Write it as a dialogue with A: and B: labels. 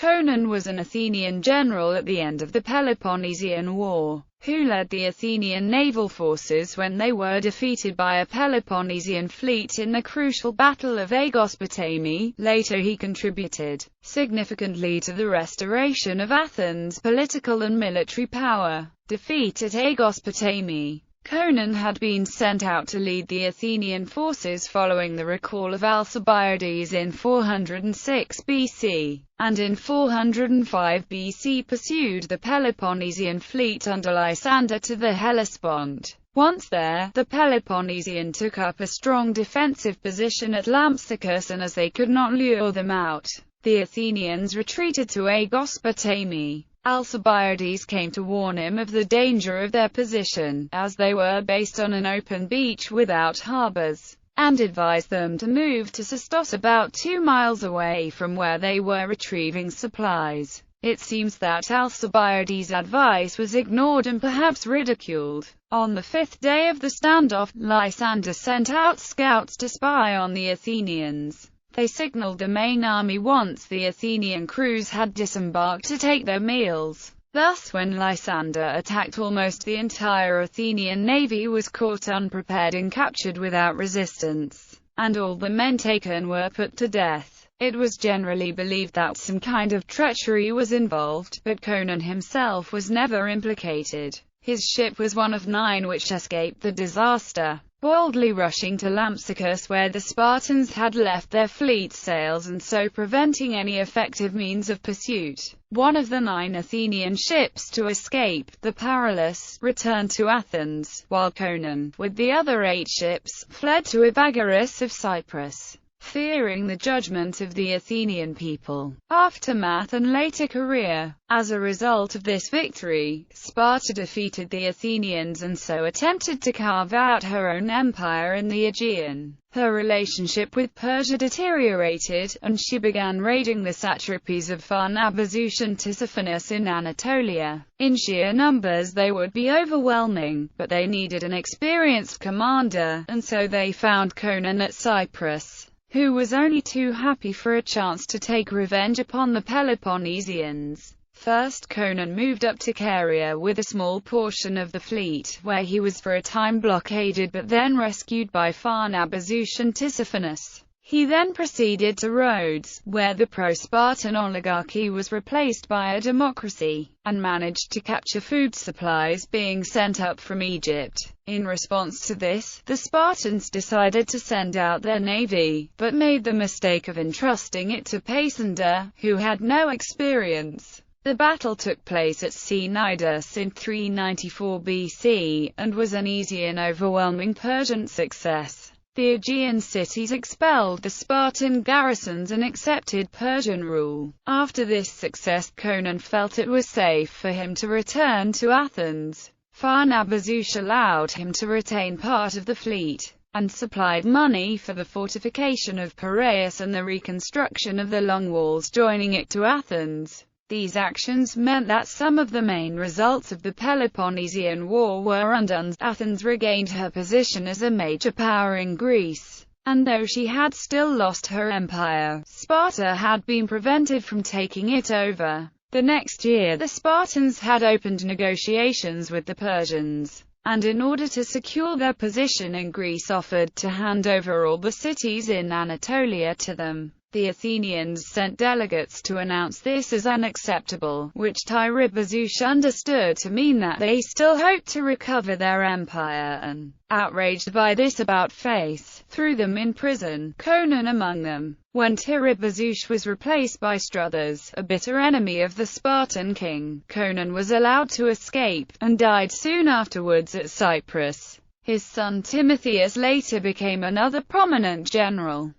A: Conon was an Athenian general at the end of the Peloponnesian War, who led the Athenian naval forces when they were defeated by a Peloponnesian fleet in the crucial Battle of Aegospotami. Later he contributed significantly to the restoration of Athens' political and military power. Defeat at Aegospotami. Conon had been sent out to lead the Athenian forces following the recall of Alcibiades in 406 BC, and in 405 BC pursued the Peloponnesian fleet under Lysander to the Hellespont. Once there, the Peloponnesian took up a strong defensive position at Lampsacus, and as they could not lure them out, the Athenians retreated to Aegospotami. Alcibiades came to warn him of the danger of their position, as they were based on an open beach without harbors, and advised them to move to Sestos, about 2 miles away from where they were retrieving supplies. It seems that Alcibiades' advice was ignored and perhaps ridiculed. On the 5th day of the standoff, Lysander sent out scouts to spy on the Athenians. They signaled the main army once the Athenian crews had disembarked to take their meals. Thus, when Lysander attacked, almost the entire Athenian navy was caught unprepared and captured without resistance, and all the men taken were put to death. It was generally believed that some kind of treachery was involved, but Conon himself was never implicated. His ship was one of 9 which escaped the disaster, boldly rushing to Lampsacus where the Spartans had left their fleet sails and so preventing any effective means of pursuit. One of the 9 Athenian ships to escape, the Paralus, returned to Athens, while Conon, with the other 8 ships, fled to Epagoras of Cyprus, fearing the judgment of the Athenian people. Aftermath and later career. As a result of this victory, Sparta defeated the Athenians and so attempted to carve out her own empire in the Aegean. Her relationship with Persia deteriorated, and she began raiding the satrapies of Pharnabazus and Tissaphernes in Anatolia. In sheer numbers they would be overwhelming, but they needed an experienced commander, and so they found Conon at Cyprus, who was only too happy for a chance to take revenge upon the Peloponnesians. First, Conon moved up to Caria with a small portion of the fleet, where he was for a time blockaded but then rescued by Pharnabazus and Tissaphernes. He then proceeded to Rhodes, where the pro-Spartan oligarchy was replaced by a democracy, and managed to capture food supplies being sent up from Egypt. In response to this, the Spartans decided to send out their navy, but made the mistake of entrusting it to Paesander, who had no experience. The battle took place at Cnidus in 394 BC, and was an easy and overwhelming Persian success. The Aegean cities expelled the Spartan garrisons and accepted Persian rule. After this success, Conon felt it was safe for him to return to Athens. Pharnabazus allowed him to retain part of the fleet, and supplied money for the fortification of Piraeus and the reconstruction of the long walls joining it to Athens. These actions meant that some of the main results of the Peloponnesian War were undone. Athens regained her position as a major power in Greece, and though she had still lost her empire, Sparta had been prevented from taking it over. The next year, the Spartans had opened negotiations with the Persians, and in order to secure their position in Greece offered to hand over all the cities in Anatolia to them. The Athenians sent delegates to announce this as unacceptable, which Attribution understood to mean that they still hoped to recover their empire, and, outraged by this about-face, threw them in prison, Conon among them. When Attribution was replaced by Struthers, a bitter enemy of the Spartan king, Conon was allowed to escape, and died soon afterwards at Cyprus. His son Timotheus later became another prominent general.